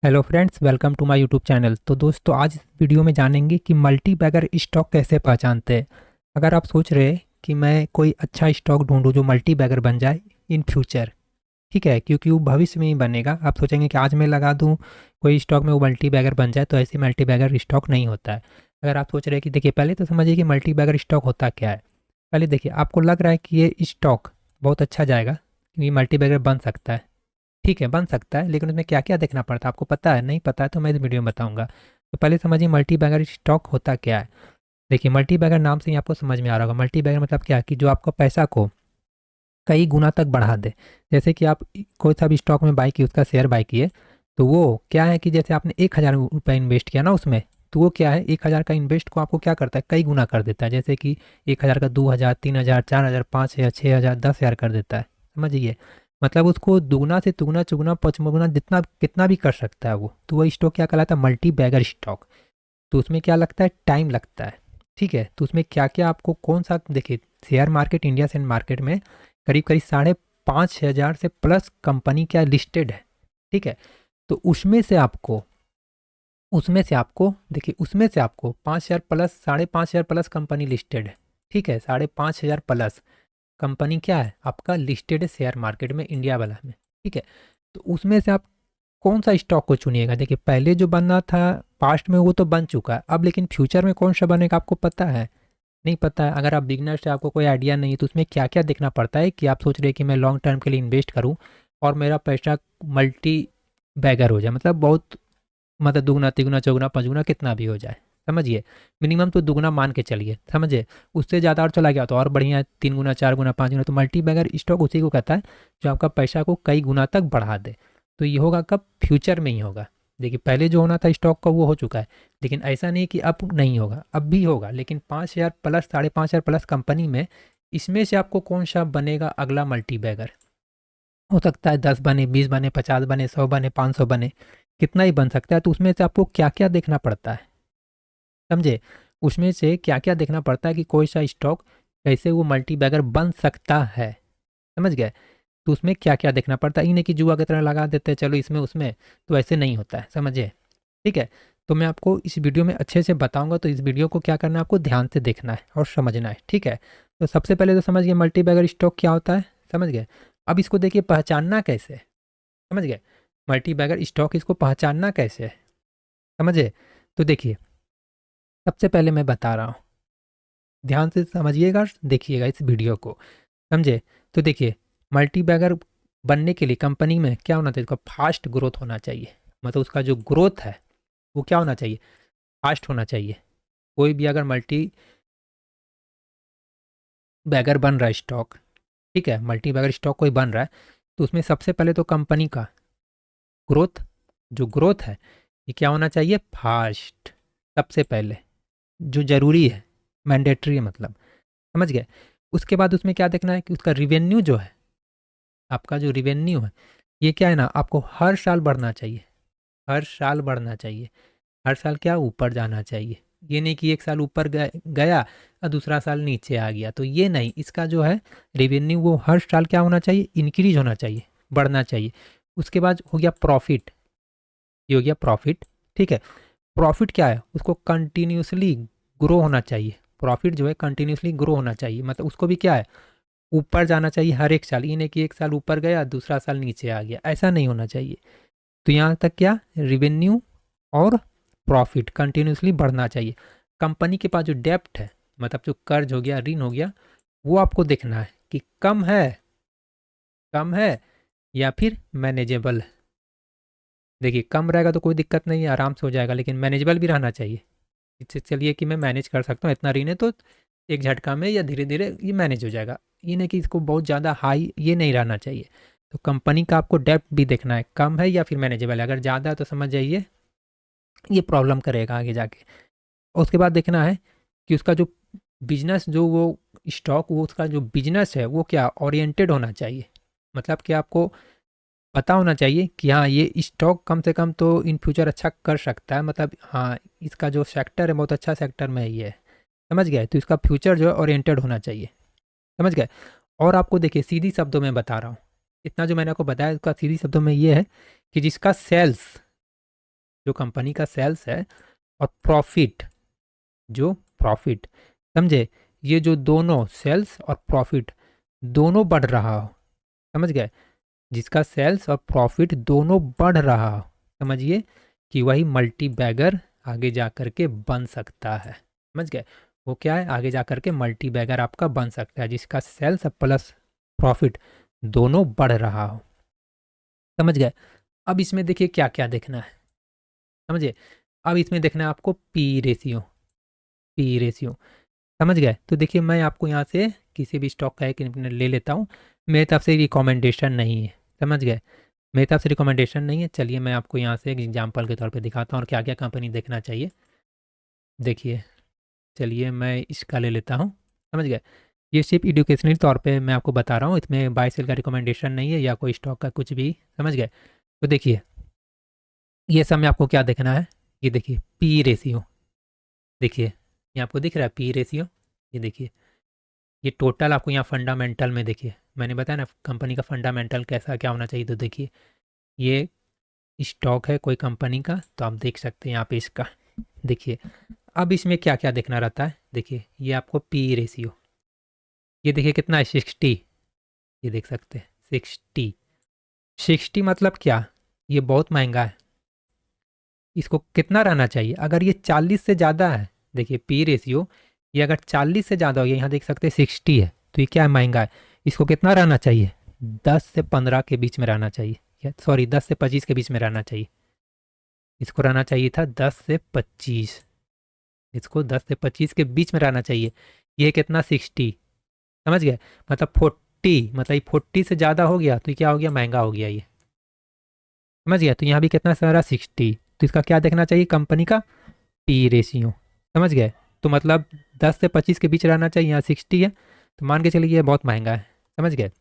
Hello friends, welcome to my YouTube channel. तो दोस्तों, आज इस वीडियो में जानेंगे कि मल्टी बैगर स्टॉक कैसे पहचानते हैं। अगर आप सोच रहे हैं कि मैं कोई अच्छा स्टॉक ढूंढूं जो मल्टी बैगर बन जाए इन फ्यूचर, ठीक है, क्योंकि वो भविष्य में ही बनेगा। आप सोचेंगे कि आज मैं लगा दूं कोई स्टॉक में वो मल्टी बैगर बन जाए, तो ऐसे मल्टी बैगर स्टॉक नहीं होता है। अगर आप सोच रहे हैं कि देखिए, पहले तो समझिए कि मल्टी बैगर स्टॉक होता क्या है। पहले देखिए, आपको लग रहा है कि ये स्टॉक बहुत अच्छा जाएगा, क्योंकि मल्टी बैगर बन सकता है। ठीक है, बन सकता है, लेकिन उसमें क्या क्या देखना पड़ता है आपको पता है? नहीं पता है तो मैं इस वीडियो में बताऊंगा। तो पहले समझिए मल्टी बैगर स्टॉक होता क्या है। देखिए, मल्टी बैगर नाम से ही आपको समझ में आ रहा होगा। मल्टी बैगर मतलब क्या है कि जो आपका पैसा को कई गुना तक बढ़ा दे। जैसे कि आप कोई सा भी स्टॉक में बाई किए, उसका शेयर बाई किए, तो वो क्या है कि जैसे आपने 1,000 रुपये इन्वेस्ट किया ना उसमें, तो वो क्या है, 1,000 का इन्वेस्ट को आपको क्या करता है, कई गुना कर देता है। जैसे कि 1,000 का 2,000, 3,000, 4,000, 5,000, 6,000, 10,000 कर देता है। समझिए, मतलब उसको दुगना से तुगना चुगना पचमुगना जितना कितना भी कर सकता है वो। तो वही स्टॉक क्या कहलाता है, मल्टी बैगर स्टॉक। तो उसमें क्या लगता है, टाइम लगता है। ठीक है, तो उसमें क्या क्या आपको कौन सा, देखिए, share market, India share market में करीब करीब 5,500 से प्लस कंपनी क्या लिस्टेड है। ठीक है, तो उसमें से आपको देखिए, उसमें से आपको 5,000 प्लस, 5,500 प्लस कंपनी लिस्टेड है। ठीक है, 5,500 प्लस कंपनी क्या है आपका, लिस्टेड है शेयर मार्केट में, इंडिया वाला में। ठीक है, तो उसमें से आप कौन सा स्टॉक को चुनिएगा। देखिए, पहले जो बनना था पास्ट में वो तो बन चुका है, अब लेकिन फ्यूचर में कौन सा बनेगा आपको पता है? नहीं पता है। अगर आप बिगनर से, आपको कोई आइडिया नहीं है, तो उसमें क्या क्या देखना पड़ता है कि आप सोच रहे हैं कि मैं लॉन्ग टर्म के लिए इन्वेस्ट करूं और मेरा पैसा मल्टी बैगर हो जाए, मतलब बहुत, मतलब दुगना तिगुना चौगुना पाँचगुना कितना भी हो जाए। समझिए, मिनिमम तो दुगना मान के चलिए। समझिए, उससे ज़्यादा और चला गया तो और बढ़िया है, 3 गुना 4 गुना 5 गुना। तो मल्टी बैगर स्टॉक उसी को कहता है जो आपका पैसा को कई गुना तक बढ़ा दे। तो ये होगा कब, फ्यूचर में ही होगा। देखिए, पहले जो होना था स्टॉक का वो हो चुका है, लेकिन ऐसा नहीं कि अब नहीं होगा, अब भी होगा, लेकिन 5,000 प्लस, 5,500 प्लस कंपनी में इसमें से आपको कौन सा बनेगा अगला मल्टी बैगर। हो सकता है 10 बने, 20 बने, 50 बने, 100 बने, 500 बने, कितना ही बन सकता है। तो उसमें से आपको क्या क्या देखना पड़ता है, समझे, उसमें से क्या क्या देखना पड़ता है कि कोई सा स्टॉक कैसे वो मल्टी बैगर बन सकता है। समझ गए? तो उसमें क्या क्या देखना पड़ता है, इन्हें कि जुआ की तरह लगा देते हैं चलो इसमें उसमें, तो ऐसे नहीं होता है। समझिए, ठीक है। तो मैं आपको इस वीडियो में अच्छे से बताऊंगा, तो इस वीडियो को क्या करना है, आपको ध्यान से देखना है और समझना है। ठीक है, तो सबसे पहले तो समझ गए मल्टी बैगर स्टॉक क्या होता है, समझ गए। अब इसको देखिए, पहचानना कैसे है, समझ गए। मल्टी बैगर स्टॉक, इसको पहचानना कैसे है, समझे। तो देखिए, सबसे पहले मैं बता रहा हूँ, ध्यान से समझिएगा, देखिएगा इस वीडियो को, समझे। तो देखिए, मल्टी बैगर बनने के लिए कंपनी में क्या होना चाहिए, उसका फास्ट ग्रोथ होना चाहिए। मतलब उसका जो ग्रोथ है वो क्या होना चाहिए, फास्ट होना चाहिए। कोई भी अगर मल्टी बैगर बन रहा है स्टॉक, ठीक है, मल्टी बैगर स्टॉक कोई बन रहा है, तो उसमें सबसे पहले तो कंपनी का ग्रोथ, जो ग्रोथ है ये क्या होना चाहिए, फास्ट। सबसे पहले जो ज़रूरी है, मैंडेटरी है, मतलब, समझ गए। उसके बाद उसमें क्या देखना है कि उसका रिवेन्यू जो है, आपका जो रिवेन्यू है, ये क्या है ना, आपको हर साल बढ़ना चाहिए। हर साल बढ़ना चाहिए, हर साल क्या ऊपर जाना चाहिए। ये नहीं कि एक साल ऊपर गया और दूसरा साल नीचे आ गया, तो ये नहीं। इसका जो है रेवेन्यू, वो हर साल क्या होना चाहिए, इंक्रीज होना चाहिए, बढ़ना चाहिए। उसके बाद हो गया प्रॉफिट, ये हो गया प्रॉफिट। ठीक है, प्रॉफिट क्या है, उसको कंटिन्यूसली ग्रो होना चाहिए। प्रॉफिट जो है कंटिन्यूसली ग्रो होना चाहिए, मतलब उसको भी क्या है, ऊपर जाना चाहिए हर एक साल। ये नहीं कि एक साल ऊपर गया दूसरा साल नीचे आ गया, ऐसा नहीं होना चाहिए। तो यहाँ तक क्या, रिवेन्यू और प्रॉफिट कंटिन्यूसली बढ़ना चाहिए। कंपनी के पास जो डेप्ट है, मतलब जो कर्ज हो गया, ऋण हो गया, वो आपको देखना है कि कम है या फिर मैनेजेबल। देखिए, कम रहेगा तो कोई दिक्कत नहीं है, आराम से हो जाएगा, लेकिन मैनेजेबल भी रहना चाहिए। इससे चलिए कि मैं मैनेज कर सकता हूँ, इतना ऋण है तो एक झटका में या धीरे धीरे ये मैनेज हो जाएगा। ये नहीं कि इसको बहुत ज़्यादा हाई, ये नहीं रहना चाहिए। तो कंपनी का आपको डेप्ट भी देखना है, कम है या फिर मैनेजेबल है। अगर ज़्यादा है तो समझ जाइए ये प्रॉब्लम करेगा आगे जाके। और उसके बाद देखना है कि उसका जो बिजनेस, जो वो स्टॉक, वो उसका जो बिजनेस है वो क्या ओरिएंटेड होना चाहिए। मतलब कि आपको पता होना चाहिए कि हाँ, ये स्टॉक कम से कम तो इन फ्यूचर अच्छा कर सकता है, मतलब हाँ, इसका जो सेक्टर है बहुत अच्छा सेक्टर में ही है। समझ गए, तो इसका फ्यूचर जो है ओरिएंटेड होना चाहिए। समझ गए। और आपको देखिए, सीधी शब्दों में बता रहा हूँ, इतना जो मैंने आपको बताया उसका सीधी शब्दों में ये है कि जिसका सेल्स, जो कंपनी का सेल्स है और प्रॉफिट, जो प्रॉफिट, समझे, ये जो दोनों सेल्स और प्रॉफिट दोनों बढ़ रहा हो, समझ गए, जिसका सेल्स और प्रॉफिट दोनों बढ़ रहा हो, समझिए कि वही मल्टी बैगर आगे जा कर के बन सकता है। समझ गए, वो क्या है, आगे जा कर के मल्टी बैगर आपका बन सकता है जिसका सेल्स प्लस प्रॉफिट दोनों बढ़ रहा हो। समझ गए। अब इसमें देखिए क्या क्या देखना है, समझिए। अब इसमें देखना है आपको पी रेशियो, पी रेशियो, समझ गए। तो देखिए मैं आपको यहाँ से किसी भी स्टॉक का एक ले लेता हूँ, मेरी तरफ से रिकमेंडेशन नहीं है, समझ गए, मेरी तरफ से रिकमेंडेशन नहीं है। चलिए मैं आपको यहाँ से एक एग्जांपल के तौर पे दिखाता हूँ और क्या क्या कंपनी देखना चाहिए। देखिए, चलिए मैं इसका ले लेता हूँ, समझ गए। ये सिर्फ एजुकेशनल तौर पे मैं आपको बता रहा हूँ, इसमें बाय सेल का रिकमेंडेशन नहीं है या कोई स्टॉक का कुछ भी, समझ गए। तो देखिए ये सब में आपको क्या देखना है, ये देखिए पी रेशियो, देखिए ये आपको दिख रहा है पी रेशियो, ये देखिए, ये टोटल आपको यहाँ फंडामेंटल में देखिए, मैंने बताया ना कंपनी का फंडामेंटल कैसा क्या होना चाहिए। तो देखिए ये स्टॉक है कोई कंपनी का, तो आप देख सकते हैं यहाँ पे इसका, देखिए। अब इसमें क्या क्या देखना रहता है, देखिए ये आपको पी रेशियो, ये देखिए कितना है 60, ये देख सकते हैं 60, 60 मतलब क्या, ये बहुत महंगा है, इसको कितना रहना चाहिए, अगर ये 40 से ज़्यादा है, देखिए पी रेशियो, ये अगर 40 से ज़्यादा हो गया, यहाँ देख सकते हैं 60 है, तो ये क्या है, महंगा है। इसको कितना रहना चाहिए, 10 से 15 के बीच में रहना चाहिए, या सॉरी 10 से 25 के बीच में रहना चाहिए। इसको रहना चाहिए था 10 से 25, इसको 10 से 25 के बीच में रहना चाहिए। ये कितना 60, समझ गए, मतलब 40, मतलब ये 40 से ज़्यादा हो गया तो ये क्या हो गया, महंगा हो गया ये, समझ गया। तो यहाँ भी कितना सारा 60, तो इसका क्या देखना चाहिए, कंपनी का पी रेशियो, समझ गए। तो मतलब 10 से 25 के बीच रहना चाहिए, यहाँ 60 है, तो मान के चलिए ये बहुत महंगा है, समझ गए।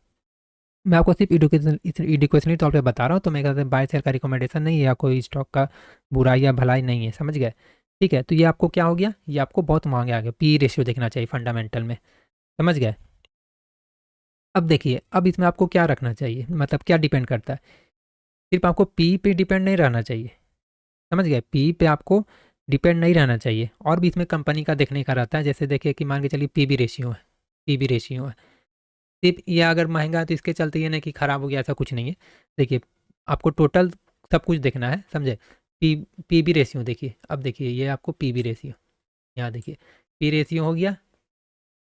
मैं आपको सिर्फ एडुकेशनल तौर पे बता रहा हूँ, तो मैं कहते हैं बाय सेल का रिकमेंडेशन नहीं है या कोई स्टॉक का बुराई या भलाई नहीं है, समझ गए। ठीक है, तो ये आपको क्या हो गया, ये आपको बहुत महंगा आ गया, पी रेशियो देखना चाहिए फंडामेंटल में, समझ गए। अब देखिए, अब इसमें आपको क्या रखना चाहिए, मतलब क्या डिपेंड करता है, सिर्फ आपको पी पे डिपेंड नहीं रहना चाहिए, समझ गए, पी पे आपको डिपेंड नहीं रहना चाहिए, और भी इसमें कंपनी का देखने का रहता है। जैसे देखिए कि मान के चलिए पी बी रेशियो है, पी बी रेशियो है, सिर्फ ये अगर महंगा है तो इसके चलते ये नहीं कि ख़राब हो गया, ऐसा कुछ नहीं है। देखिए आपको टोटल सब कुछ देखना है, समझे। पी पी बी रेशियो देखिए, अब देखिए ये आपको पी बी रेशियो, यहाँ देखिए पी रेशियो हो गया,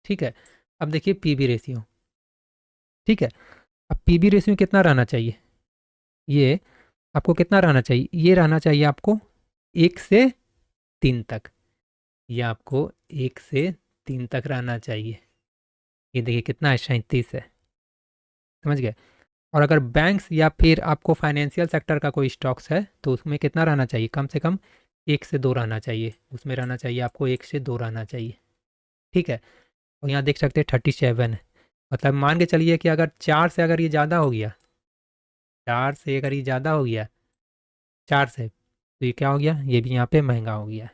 ठीक है। अब देखिए पी बी रेशियो, ठीक है। अब पी बी रेशियो कितना रहना चाहिए, ये आपको कितना रहना चाहिए, ये रहना चाहिए आपको 1 से 3 तक, ये आपको 1 से 3 तक रहना चाहिए। ये देखिए कितना है, 37 है, समझ गए। और अगर बैंक्स या फिर आपको फाइनेंशियल सेक्टर का कोई स्टॉक्स है तो उसमें कितना रहना चाहिए, कम से कम 1 से 2 रहना चाहिए, उसमें रहना चाहिए आपको 1 से 2 रहना चाहिए, ठीक है। और यहाँ देख सकते हैं 37 है, मतलब मान के चलिए कि अगर 4 से अगर ये ज़्यादा हो गया, 4 से अगर ये ज़्यादा हो गया, 4 से, तो ये क्या हो गया, ये भी यहाँ पे महंगा हो गया,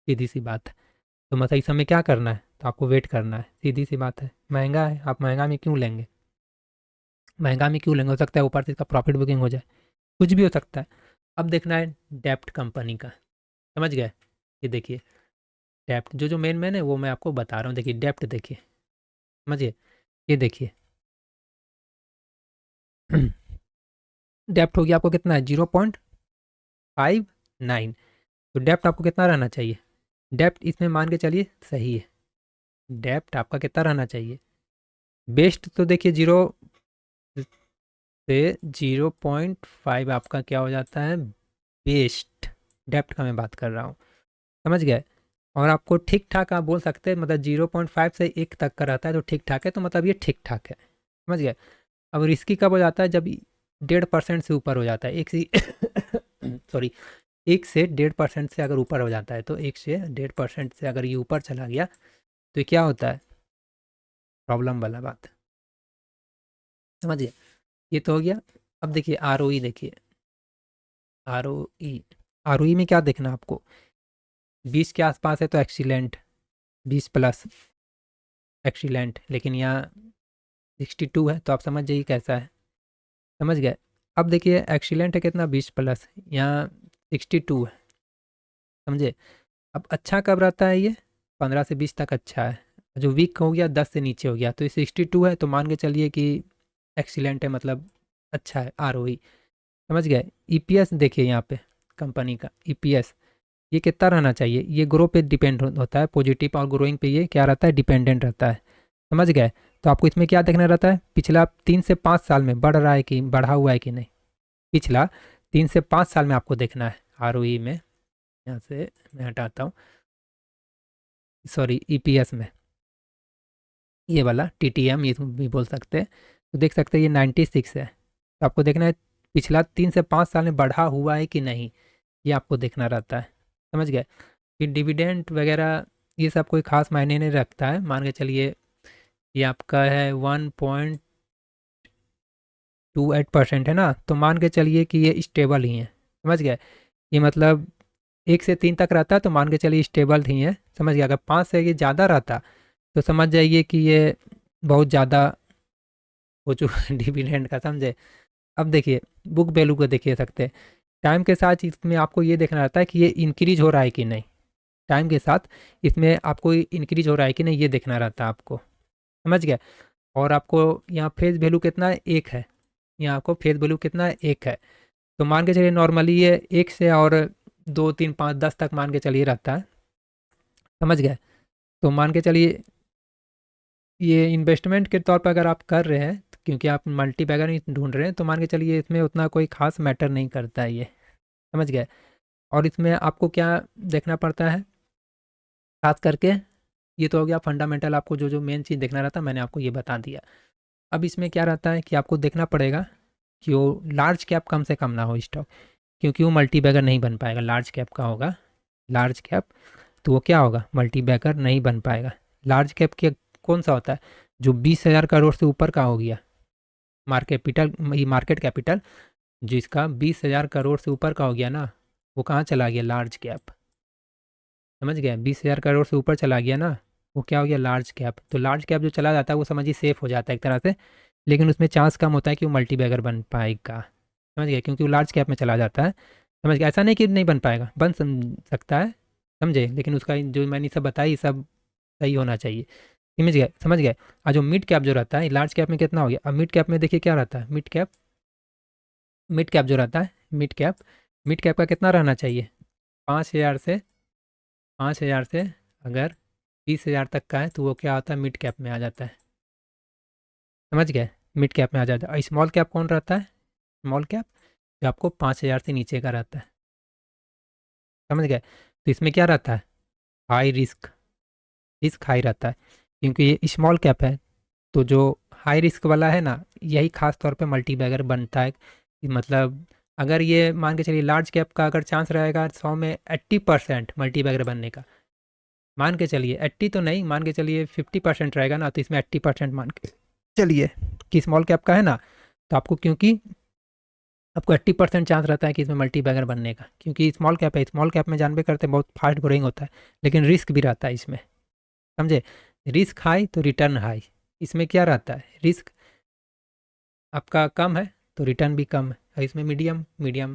सीधी सी बात है। तो मतलब इस समय क्या करना है, तो आपको वेट करना है, सीधी सी बात है। महंगा है, आप महंगा में क्यों लेंगे, महंगा में क्यों लेंगे, हो सकता है ऊपर से इसका प्रॉफिट बुकिंग हो जाए, कुछ भी हो सकता है। अब देखना है डेप्ट कंपनी का, समझ गए। ये देखिए डेप्ट, जो जो मेन मेन है वो मैं आपको बता रहा हूँ, देखिए डेप्ट देखिए, समझिए, ये देखिए डेप्ट हो गया आपको कितना है, 0.59, तो डेप्ट आपको कितना रहना चाहिए, डेप्ट इसमें मान के चलिए सही है, डेप्ट आपका कितना रहना चाहिए, बेस्ट तो देखिए 0 से 0.5 आपका क्या हो जाता है, बेस्ट, डेप्ट का मैं बात कर रहा हूँ, समझ गए। और आपको ठीक ठाक आप बोल सकते हैं, मतलब 0.5 से 1 तक का रहता है तो ठीक ठाक है, तो मतलब ये ठीक ठाक है, समझ गए। अब रिस्की कब हो जाता है, जब 1.5% से ऊपर हो जाता है, एक से सॉरी 1 से 1.5% से अगर ऊपर हो जाता है, तो 1 से 1.5% से अगर ये ऊपर चला गया तो ये क्या होता है, प्रॉब्लम वाला बात, समझिए। ये तो हो गया। अब देखिए आर ओ ई, देखिए आर ओ ई, आर ओ ई में क्या देखना आपको, 20 के आसपास है तो एक्सीलेंट, 20 प्लस एक्सीलेंट, लेकिन यहाँ 62 है, तो आप समझ जाइए कैसा है, समझ गए। अब देखिए एक्सीलेंट है कितना, 20 प्लस, यहाँ 62 है, समझे। अब अच्छा कब रहता है ये, 15 से 20 तक अच्छा है। जो वीक हो गया 10 से नीचे हो गया, तो ये 62 है, तो मान के चलिए कि एक्सीलेंट है, मतलब अच्छा है आरओई। समझ गए। ईपीएस देखिए यहाँ पे कंपनी का ईपीएस, ये कितना रहना चाहिए, ये ग्रो पे डिपेंड होता है, पॉजिटिव और ग्रोइंग पे ये क्या रहता है, डिपेंडेंट रहता है। समझ गए। तो आपको इसमें क्या देखना रहता है, पिछला 3 से 5 साल में बढ़ रहा है कि बढ़ा हुआ है कि नहीं, पिछला 3 से 5 साल में आपको देखना है आरओई में। यहाँ से मैं हटाता हूँ, सॉरी ईपीएस में, ये वाला टीटीएम ये तुम भी बोल सकते हैं। तो देख सकते हैं ये 96 है, तो आपको देखना है पिछला 3 से 5 साल में बढ़ा हुआ है कि नहीं, ये आपको देखना रहता है। समझ गए। फिर डिविडेंड वगैरह ये सब कोई खास मायने नहीं रखता है, मान के चलिए ये आपका है 1.28% है ना, तो मान के चलिए कि ये स्टेबल ही है। समझ गए। ये मतलब 1 से 3 तक रहता है तो मान के चलिए स्टेबल ही है। समझ गया। अगर 5 से ये ज़्यादा रहता तो समझ जाइए कि ये बहुत ज़्यादा हो चुका है डिविडेंड का। समझे। अब देखिए बुक वैल्यू को देखिए सकते हैं, टाइम के साथ इसमें आपको ये देखना रहता है कि ये इंक्रीज हो रहा है कि नहीं, टाइम के साथ इसमें आपको इंक्रीज हो रहा है कि नहीं, ये देखना रहता है आपको। समझ गया। और आपको यहाँ फेस वैल्यू कितना है, 1 है। यहाँ आपको फेस वैल्यू कितना है, 1 है। तो मान के चलिए नॉर्मली ये 1 से और 2 3 5 10 तक मान के चलिए रहता है। समझ गए। तो मान के चलिए ये इन्वेस्टमेंट के तौर पर अगर आप कर रहे हैं, क्योंकि आप मल्टी बैगर ही ढूंढ रहे हैं, तो मान के चलिए इसमें उतना कोई खास मैटर नहीं करता है ये। समझ गए। और इसमें आपको क्या देखना पड़ता है खास करके, ये तो हो गया फंडामेंटल, आपको जो जो मेन चीज़ देखना रहता है मैंने आपको ये बता दिया। अब इसमें क्या रहता है कि आपको देखना पड़ेगा कि वो लार्ज कैप कम से कम ना हो स्टॉक, क्योंकि वो मल्टी बैगर नहीं बन पाएगा। लार्ज कैप का होगा, लार्ज कैप, तो वो क्या होगा, मल्टी बैगर नहीं बन पाएगा। लार्ज कैप के कौन सा होता है, जो 20,000 करोड़ से ऊपर का हो गया मार्केट कैपिटल, जिसका 20,000 करोड़ से ऊपर का हो गया ना, वो कहाँ चला गया, लार्ज कैप। समझ गए। 20,000 करोड़ से ऊपर चला गया ना, वो क्या हो गया, लार्ज कैप। तो लार्ज कैप जो चला जाता है वो समझिए सेफ हो जाता है एक तरह से, लेकिन उसमें चांस कम होता है कि वो मल्टी बैगर बन पाएगा। समझ गए, क्योंकि वो लार्ज कैप में चला जाता है। समझ गया। ऐसा नहीं कि नहीं बन पाएगा, बन सकता है। समझे, लेकिन उसका जो मैंने सब बताई सब सही होना चाहिए। समझ गए, समझ गए। और जो मिड कैप जो रहता है, लार्ज कैप में कितना हो गया, अब मिड कैप में देखिए क्या रहता है, मिड कैप जो रहता है, मिड कैप का कितना रहना चाहिए, 5,000 से 5,000 से अगर 20,000 तक का है तो वो क्या होता है, मिड कैप में आ जाता है। समझ गए। मिड कैप में आ जाता है। और स्मॉल कैप कौन रहता है, स्मॉल कैप जो आपको 5,000 से नीचे का रहता है। समझ गए। तो इसमें क्या रहता है, हाई रिस्क, रिस्क हाई रहता है, क्योंकि ये स्मॉल कैप है। तो जो हाई रिस्क वाला है ना, यही खास तौर पे मल्टी बैगर बनता है। कि मतलब अगर ये मान के चलिए लार्ज कैप का अगर चांस रहेगा 100 में 80% मल्टी बैगर बनने का, मान के चलिए 80 तो नहीं, मान के चलिए 50% रहेगा ना, तो इसमें 80% मान के चलिए कि स्मॉल कैप का है ना, तो आपको क्योंकि आपको 80% चांस रहता है कि इसमें मल्टी बैगर बनने का, क्योंकि स्मॉल कैप है, स्मॉल कैप में जानबे करते हैं बहुत फास्ट ग्रोइंग होता है, लेकिन रिस्क भी रहता है इसमें। समझे। रिस्क हाई तो रिटर्न हाई, इसमें क्या रहता है, रिस्क आपका कम है तो रिटर्न भी कम है। और इसमें मीडियम मीडियम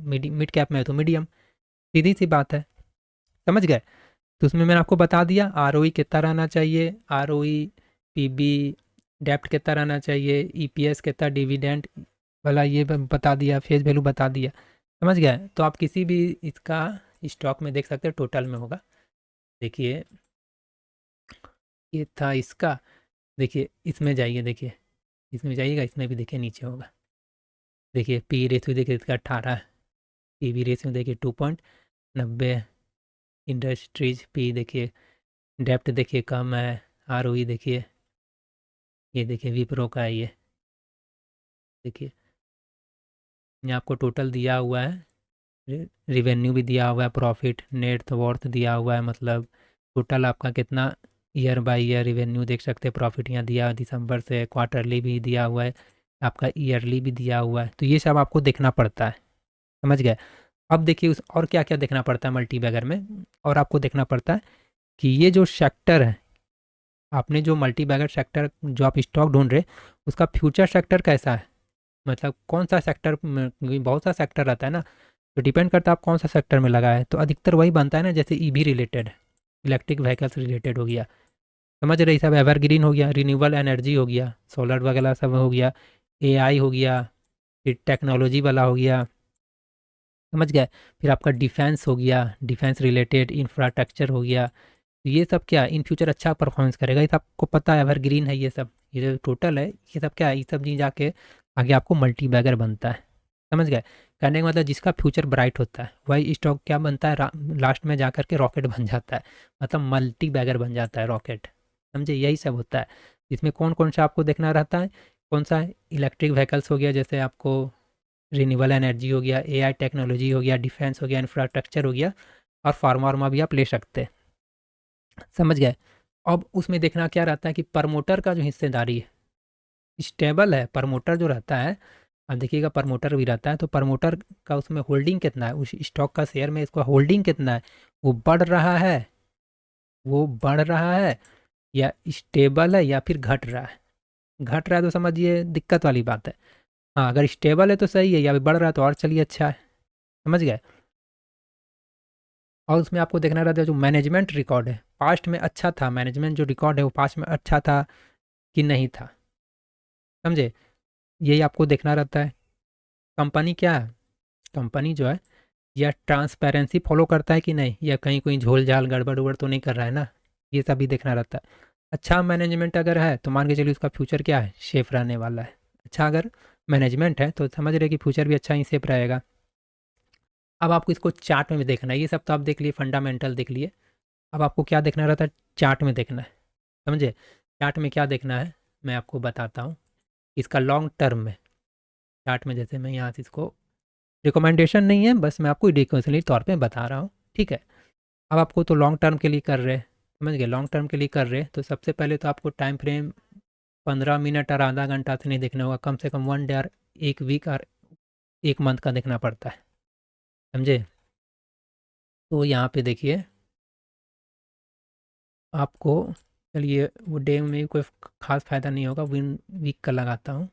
मिड कैप में है तो मीडियम, सीधी सी बात है। समझ गए। तो उसमें मैंने आपको बता दिया आरओई कितना रहना चाहिए, आरओई, पीबी, डेप्ट कितना रहना चाहिए, ईपीएस कितना, डिविडेंड वाला ये बता दिया, फेस वैल्यू बता दिया। समझ गए। तो आप किसी भी इसका स्टॉक में देख सकते हैं टोटल में होगा। देखिए ये था इसका, देखिए इसमें जाइए, देखिए इसमें जाइएगा, इसमें भी देखिए नीचे होगा। देखिए पी रेशियो देखिए इसका 18 है, पीवी रेशियो देखिए 2.90, इंडस्ट्रीज पी देखिए, डेप्ट देखिए कम है, आरओई देखिए, ये देखिए विप्रो का है ये, देखिए ये आपको टोटल दिया हुआ है, रिवेन्यू भी दिया हुआ है, प्रॉफिट नेट वर्थ दिया हुआ है, मतलब टोटल आपका कितना ईयर बाय ईयर रिवेन्यू देख सकते हैं, प्रॉफिट यहाँ दिया है दिसंबर से, क्वार्टरली भी दिया हुआ है, आपका ईयरली भी दिया हुआ है, तो ये सब आपको देखना पड़ता है। समझ गए। अब देखिए उस और क्या क्या देखना पड़ता है मल्टी बैगर में, और आपको देखना पड़ता है कि ये जो सेक्टर है, आपने जो मल्टी बैगर सेक्टर जो आप स्टॉक ढूंढ रहे उसका फ्यूचर सेक्टर कैसा है, मतलब कौन सा सेक्टर, बहुत सा सेक्टर रहता है ना, तो डिपेंड करता है आप कौन सा सेक्टर में लगा है। तो अधिकतर वही बनता है ना, जैसे EV related, electric vehicles related हो गया, समझ रही सब, एवरग्रीन हो गया, रिन्यूएबल एनर्जी हो गया, सोलर वगैरह सब हो गया, एआई हो गया, फिर टेक्नोलॉजी वाला हो गया, समझ गए। फिर आपका डिफेंस हो गया, डिफेंस रिलेटेड इंफ्रास्ट्रक्चर हो गया। तो ये सब क्या इन फ्यूचर अच्छा परफॉर्मेंस करेगा, ये तो आपको पता है, एवरग्रीन है ये सब, ये जो टोटल है ये सब क्या है, ये सब चीज़ जाके आगे आपको मल्टी बैगर बनता है, समझ गए। कहने का मतलब जिसका फ्यूचर ब्राइट होता है वही स्टॉक क्या बनता है, लास्ट में जा के रॉकेट बन जाता है, मतलब मल्टी बैगर बन जाता है रॉकेट, समझे। यही सब होता है। इसमें कौन कौन सा आपको देखना रहता है, कौन सा इलेक्ट्रिक व्हीकल्स हो गया, जैसे आपको रिन्यूएबल एनर्जी हो गया, एआई टेक्नोलॉजी हो गया, डिफेंस हो गया, इंफ्रास्ट्रक्चर हो गया, और फार्मा वार्मा भी आप ले सकते हैं, समझ गए। अब उसमें देखना क्या रहता है कि प्रमोटर का जो हिस्सेदारी है स्टेबल है, प्रमोटर जो रहता है, अब देखिएगा प्रमोटर भी रहता है, तो प्रमोटर का उसमें होल्डिंग कितना है, उस स्टॉक का शेयर में इसका होल्डिंग कितना है, वो बढ़ रहा है, वो बढ़ रहा है, या स्टेबल है, या फिर घट रहा है। घट रहा है तो समझिए दिक्कत वाली बात है। हाँ, अगर स्टेबल है तो सही है, या फिर बढ़ रहा है तो और चलिए अच्छा है, समझ गए। और उसमें आपको देखना रहता है जो मैनेजमेंट रिकॉर्ड है, पास्ट में अच्छा था, मैनेजमेंट जो रिकॉर्ड है वो पास्ट में अच्छा था कि नहीं था, समझे। यही आपको देखना रहता है। कंपनी क्या है, कंपनी जो है या ट्रांसपेरेंसी फॉलो करता है कि नहीं, या कहीं कोई झोल झाल गड़बड़ उड़बड़ तो नहीं कर रहा है ना, ये सब भी देखना रहता है। अच्छा मैनेजमेंट अगर है तो मान के चलिए उसका फ्यूचर क्या है, सेफ रहने वाला है। अच्छा अगर मैनेजमेंट है तो समझ रहे कि फ्यूचर भी अच्छा ही सेफ रहेगा। अब आपको इसको चार्ट में भी देखना है, ये सब तो आप देख लिए, फंडामेंटल देख लिए। अब आपको क्या देखना रहता है, चार्ट में देखना है, समझे। चार्ट में क्या देखना है मैं आपको बताता हूँ, इसका लॉन्ग टर्म में, चार्ट में जैसे मैं यहाँ से इसको, रिकमेंडेशन नहीं है, बस मैं आपको एडिशनली तौर पे बता रहा हूँ, ठीक है। अब आपको तो लॉन्ग टर्म के लिए कर रहे हैं, समझ गए, लॉन्ग टर्म के लिए कर रहे हैं, तो सबसे पहले तो आपको टाइम फ्रेम 15 मिनट और आधा घंटा से नहीं देखना होगा, कम से कम 1 डे और 1 वीक और 1 मंथ का देखना पड़ता है, समझे। तो यहाँ पे देखिए आपको, चलिए वो डे में कोई खास फ़ायदा नहीं होगा, 1 वीक का लगाता हूँ,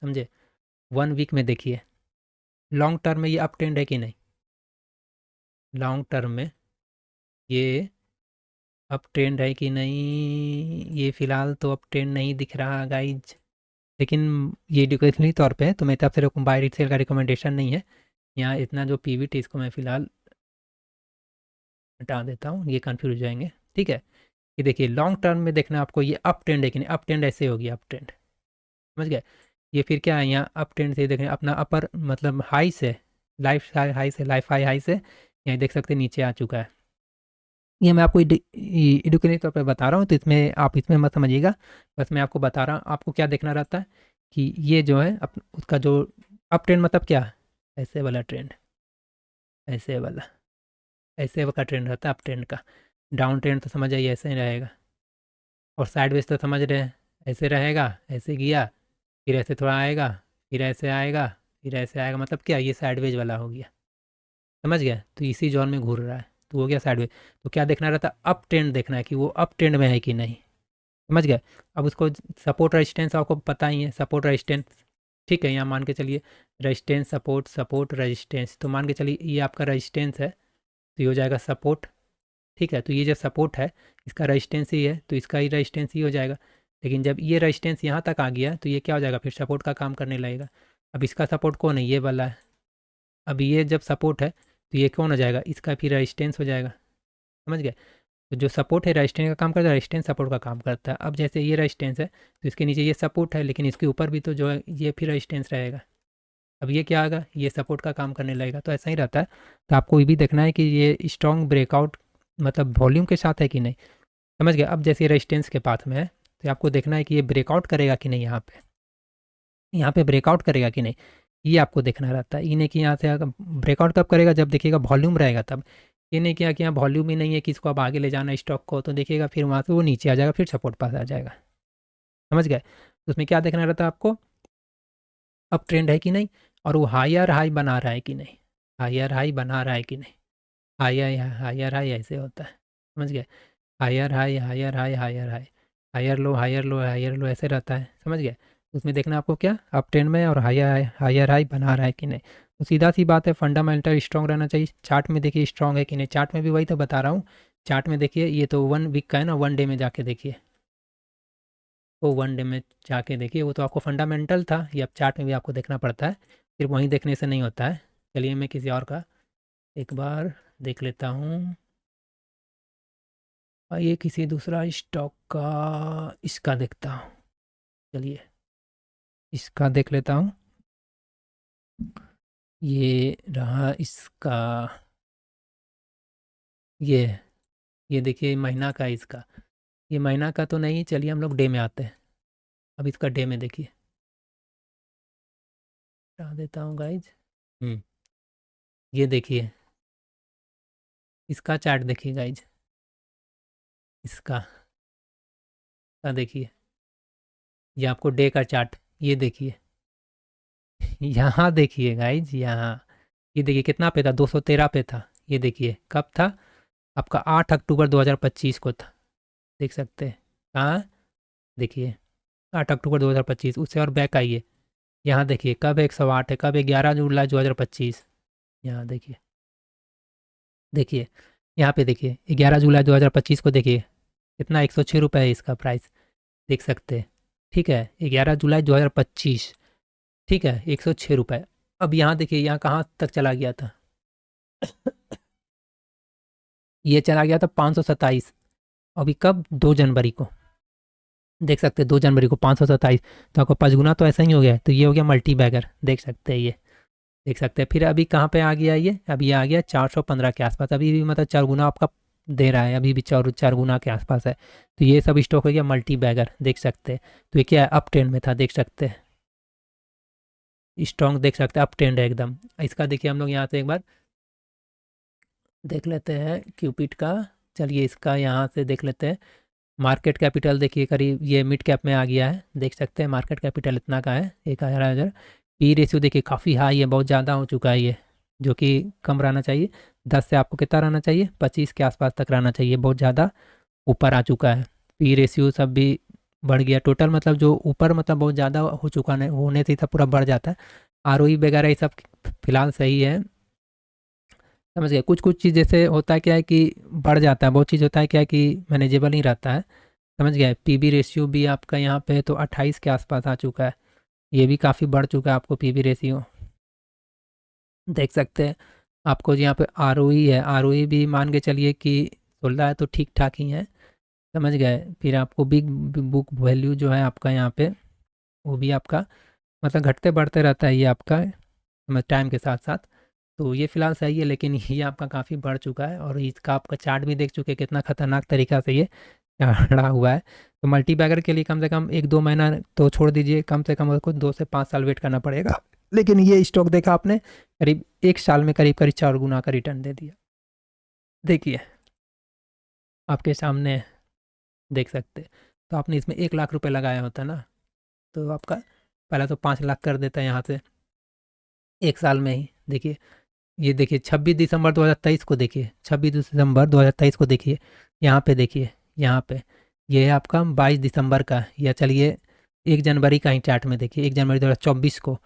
समझे। 1 वीक में देखिए लॉन्ग टर्म में ये अप ट्रेंड है कि नहीं, लॉन्ग टर्म में ये अप ट्रेंड है कि नहीं, ये फ़िलहाल तो अप ट्रेंड नहीं दिख रहा गाइज, लेकिन ये एजुकेशनली तौर पे है, तो मेरी तरफ से बाय सेल का रिकमेंडेशन नहीं है। यहाँ इतना जो पीवीटी इसको मैं फ़िलहाल हटा देता हूँ, ये कन्फ्यूज हो जाएंगे, ठीक है। ये देखिए लॉन्ग टर्म में देखना आपको ये अप ट्रेंड है कि नहीं, अप ट्रेंड ऐसे होगी, अप ट्रेंड, समझ गए। ये फिर क्या है, यहाँ अप ट्रेंड से देखें अपना अपर मतलब हाई से, लाइफ हाई से, लाइफ हाई से यहाँ देख सकते हैं नीचे आ चुका है। ये मैं आपको एडुकेशनल तौर पर बता रहा हूँ, तो इसमें आप इसमें मत समझिएगा, बस मैं आपको बता रहा हूँ। आपको क्या देखना रहता है कि ये जो है उसका जो अप ट्रेंड मतलब क्या है, ऐसे वाला ट्रेंड, ऐसे वाला, ऐसे का ट्रेंड रहता है अप ट्रेंड का। डाउन ट्रेंड तो समझ आइए ऐसे ही रहेगा, और साइडवेज तो समझ रहे हैं, ऐसे रहेगा, ऐसे गया, फिर ऐसे थोड़ा आएगा, फिर ऐसे आएगा, फिर ऐसे आएगा, मतलब क्या ये साइडवेज वाला हो गया, समझ गया। तो इसी जोन में घूर रहा है, तो हो गया साइडवेज। तो क्या देखना रहता है, अप ट्रेंड देखना है कि वो अप ट्रेंड में है कि नहीं, समझ गए। अब उसको सपोर्ट रेजिस्टेंस आपको पता ही है, सपोर्ट रेजिस्टेंस, ठीक है। यहाँ मान के चलिए रेजिस्टेंस सपोर्ट, सपोर्ट रेजिस्टेंस, तो मान के चलिए ये आपका रेजिस्टेंस है, तो ये हो जाएगा सपोर्ट, ठीक है। तो ये जो सपोर्ट है इसका रेजिस्टेंस ही है, तो इसका ही रेजिस्टेंस ही हो जाएगा। लेकिन जब ये रेजिस्टेंस यहाँ तक आ गया तो ये क्या हो जाएगा, फिर सपोर्ट का काम करने लगेगा। अब इसका सपोर्ट कौन है, ये वाला है। अब ये जब सपोर्ट है तो ये कौन हो जाएगा, इसका फिर रेजिस्टेंस हो जाएगा, समझ गए। तो जो सपोर्ट है रेजिस्टेंस का काम करता है, रेजिस्टेंस सपोर्ट का काम करता है। अब जैसे ये रेजिस्टेंस है तो इसके नीचे ये सपोर्ट है, लेकिन इसके ऊपर भी तो जो है ये फिर रेजिस्टेंस रहेगा। अब ये क्या आएगा, ये सपोर्ट का काम करने लगेगा, तो ऐसा ही रहता है। तो आपको ये भी देखना है कि ये स्ट्रॉन्ग ब्रेकआउट मतलब वॉल्यूम के साथ है कि नहीं, समझ गए। अब जैसे रेजिस्टेंस के पास में है तो आपको देखना है कि ये ब्रेकआउट करेगा कि नहीं, यहाँ पे ब्रेकआउट करेगा कि नहीं, ये आपको देखना रहता है। ये नहीं कि यहाँ से अगर ब्रेकआउट कब करेगा, जब देखिएगा वॉल्यूम रहेगा तब। ये नहीं किया कि यहाँ वॉल्यूम ही नहीं है कि इसको अब आगे ले जाना स्टॉक को, तो देखिएगा फिर वहाँ से वो नीचे आ जाएगा, फिर सपोर्ट पास आ जाएगा, समझ गए। तो उसमें क्या देखना रहता है आपको, अप ट्रेंड है कि नहीं, और वो हायर हाई बना रहा है कि नहीं, हायर हाई बना रहा है कि नहीं। हायर हायर हाई ऐसे होता है, समझ गए। Higher high, higher high, higher high, higher low, higher low, higher low, ऐसे रहता है, समझ गए। उसमें देखना आपको क्या, अप ट्रेंड में और हायर हाई बना रहा है कि नहीं। तो सीधा सी बात है, फंडामेंटल स्ट्रॉन्ग रहना चाहिए। चार्ट में देखिए स्ट्रॉन्ग है कि नहीं, चार्ट में भी वही तो बता रहा हूँ। चार्ट में देखिए, ये तो 1 वीक का है ना, 1 डे में जाके देखिए, वो 1 डे में जाके देखिए, वो तो आपको फंडामेंटल था, ये अब चार्ट में भी आपको देखना पड़ता है, सिर्फ वहीं देखने से नहीं होता है। चलिए मैं किसी और का एक बार देख लेता हूँ। ये किसी दूसरा स्टॉक का, इसका देखता हूँ। चलिए इसका देख लेता हूँ। ये रहा इसका, ये ये देखिए महीना का है इसका। ये महीना का तो नहीं, चलिए हम लोग डे में आते हैं। अब इसका डे में देखिए, हटा देता हूँ गाइज। हम्म ये देखिए, इसका चार्ट देखिए गाइज, इसका देखिए, ये आपको डे का चार्ट, ये देखिए यहाँ देखिए गाइज, यहाँ ये देखिए कितना पे था, 213 पे था। ये देखिए कब था, आपका 8 अक्टूबर 2025 को था, देख सकते हैं। कहाँ, देखिए 8 अक्टूबर 2025, उससे और बैक आइए, यहाँ देखिए कब 108 है, कब है 11 जुलाई 2025। यहाँ देखिए, देखिए यहाँ पे देखिए 11 जुलाई 2025 को देखिए कितना, 106 रुपये है इसका प्राइस, देख सकते हैं। ठीक है, 11 जुलाई 2025, ठीक है, 106 रुपये। अब यहाँ देखिए, यहाँ कहाँ तक चला गया था ये चला गया था 527। अभी कब, 2 जनवरी को, देख सकते हैं 2 जनवरी को 527, तो आपको 5 गुना तो ऐसा ही हो गया है। तो ये हो गया मल्टी बैगर, देख सकते हैं ये, देख सकते हैं। फिर अभी कहाँ पे आ गया ये, अभी आ गया 415 के आसपास, अभी भी मतलब 4 गुना आपका दे रहा है, अभी भी 4 गुना के आसपास है। तो ये सब स्टॉक हो गया मल्टी बैगर, देख सकते हैं। तो ये क्या है, अप ट्रेंड में था, देख सकते हैं, स्ट्रॉन्ग, देख सकते हैं अप ट्रेंड है एकदम। इसका देखिए हम लोग यहाँ से एक बार देख लेते हैं क्यूपिट का। चलिए इसका यहाँ से देख लेते हैं। मार्केट कैपिटल देखिए करीब ये मिड कैप में आ गया है, देख सकते हैं मार्केट कैपिटल इतना का है, 1,000। पी रेशियो देखिए काफ़ी हाई है, बहुत ज़्यादा हो चुका है ये, जो कि कम रहना चाहिए। 10 से आपको कितना रहना चाहिए, 25 के आसपास तक रहना चाहिए, बहुत ज़्यादा ऊपर आ चुका है। पी रेशियो सब भी बढ़ गया टोटल, मतलब जो ऊपर मतलब बहुत ज़्यादा हो चुका है, होने से सब पूरा बढ़ जाता है। आर वगैरह ये सब फिलहाल सही है, समझ गए। कुछ कुछ चीज़ जैसे होता है क्या है कि बढ़ जाता है, बहुत चीज़ होता है क्या है कि मैनेजेबल नहीं रहता है, समझ गए। पीबी रेशियो भी आपका यहाँ पे तो 28 के आसपास आ चुका है, ये भी काफ़ी बढ़ चुका है आपको पीबी रेशियो, देख सकते हैं। आपको यहाँ पे आर है, आर भी मान के चलिए कि 16 है, तो ठीक ठाक ही है, समझ गए। फिर आपको बिग बुक वैल्यू जो है आपका यहाँ पे, वो भी आपका मतलब घटते बढ़ते रहता है ये आपका, मतलब टाइम के साथ साथ। तो ये फ़िलहाल सही है, लेकिन ये आपका काफ़ी बढ़ चुका है, और इसका आपका चार्ट भी देख चुके हैं कितना खतरनाक तरीका से ये चढ़ा हुआ है। तो मल्टी बैगर के लिए कम से कम 1-2 महीना तो छोड़ दीजिए, कम से कम उसको 2 से 5 साल वेट करना पड़ेगा। लेकिन ये स्टॉक देखा आपने, करीब 1 साल में करीब करीब 4 गुना का रिटर्न दे दिया, देखिए आपके सामने है, देख सकते हैं। तो आपने इसमें 1 लाख रुपए लगाया होता ना, तो आपका पहले तो 5 लाख कर देता है यहाँ से 1 साल में ही। देखिए ये देखिए 26 दिसंबर 2023 को देखिए, 26 दिसंबर 2023 को देखिए, यहाँ पे देखिए, यहाँ पे ये है आपका 22 दिसंबर का, या चलिए 1 जनवरी का ही चार्ट में देखिए, 1 जनवरी 2024 को,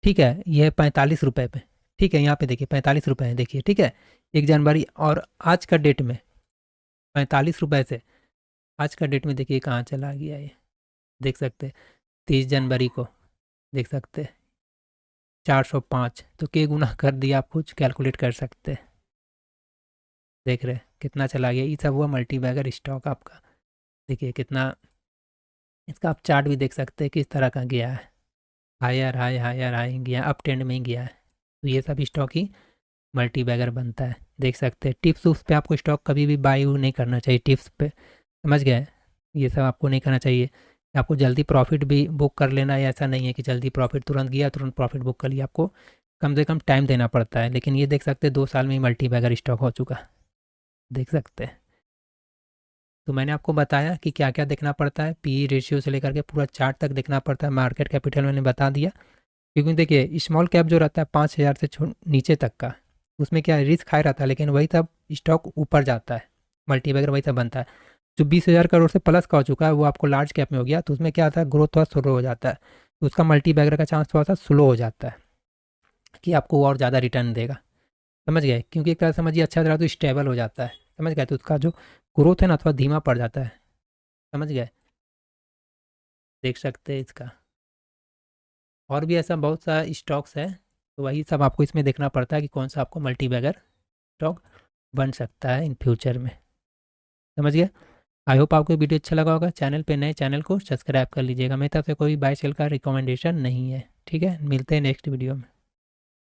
ठीक है, ये है 45 रुपये पे, ठीक है, यहाँ पे देखिए 45 रुपये है, देखिए ठीक है, 1 जनवरी। और आज का डेट में 45 रुपये से आज का डेट में देखिए कहाँ चला गया ये, देख सकते हैं 30 जनवरी को, देख सकते हैं 405, तो के गुना कर दिया, आप कुछ कैलकुलेट कर सकते हैं, देख रहे हैं कितना चला गया। ये सब हुआ मल्टी बैगर स्टॉक आपका, देखिए कितना, इसका आप चार्ट भी देख सकते हैं किस तरह का गया है, हायर हाई हायर हाई गया, अप ट्रेंड में ही गया है। तो ये सब स्टॉक ही मल्टी बैगर बनता है, देख सकते हैं। टिप्स उस पे आपको स्टॉक कभी भी बाई नहीं करना चाहिए, टिप्स पे, समझ गए, ये सब आपको नहीं करना चाहिए। आपको जल्दी प्रॉफिट भी बुक कर लेना है, ऐसा नहीं है कि जल्दी प्रॉफिट तुरंत गया तुरंत प्रॉफिट बुक कर लिया, आपको कम से कम टाइम देना पड़ता है। लेकिन ये देख सकते हैं 2 साल में ही मल्टी बैगर स्टॉक हो चुका, देख सकते हैं। तो मैंने आपको बताया कि क्या क्या देखना पड़ता है, पी रेशियो से लेकर के पूरा चार्ट तक देखना पड़ता है, मार्केट कैपिटल मैंने बता दिया। क्योंकि देखिए स्मॉल कैप जो रहता है 5,000 से नीचे तक का, उसमें क्या रिस्क हाई रहता है, लेकिन वही तब स्टॉक ऊपर जाता है, मल्टी बैगर वही तब बनता है। जो 20,000 करोड़ से प्लस का हो चुका है वो आपको लार्ज कैप में हो गया, तो उसमें क्या आता है, ग्रोथ थोड़ा स्लो हो जाता है, तो उसका मल्टी बैगर का चांस थोड़ा सा स्लो हो जाता है, कि आपको और ज़्यादा रिटर्न देगा, समझ गए। क्योंकि एक तरह से समझिए अच्छा रहा तो स्टेबल हो जाता है, समझ गए, तो उसका जो ग्रोथ है ना थोड़ा धीमा पड़ जाता है, समझ गए। देख सकते हैं इसका, और भी ऐसा बहुत सा स्टॉक्स है, तो वही सब आपको इसमें देखना पड़ता है कि कौन सा आपको मल्टी बैगर स्टॉक बन सकता है इन फ्यूचर में, समझ गए। आई होप आपको वीडियो अच्छा लगा होगा। चैनल पे नए, चैनल को सब्सक्राइब कर लीजिएगा। मेरी तरफ से कोई बाय सेल का रिकमेंडेशन नहीं है, ठीक है। मिलते हैं नेक्स्ट वीडियो में।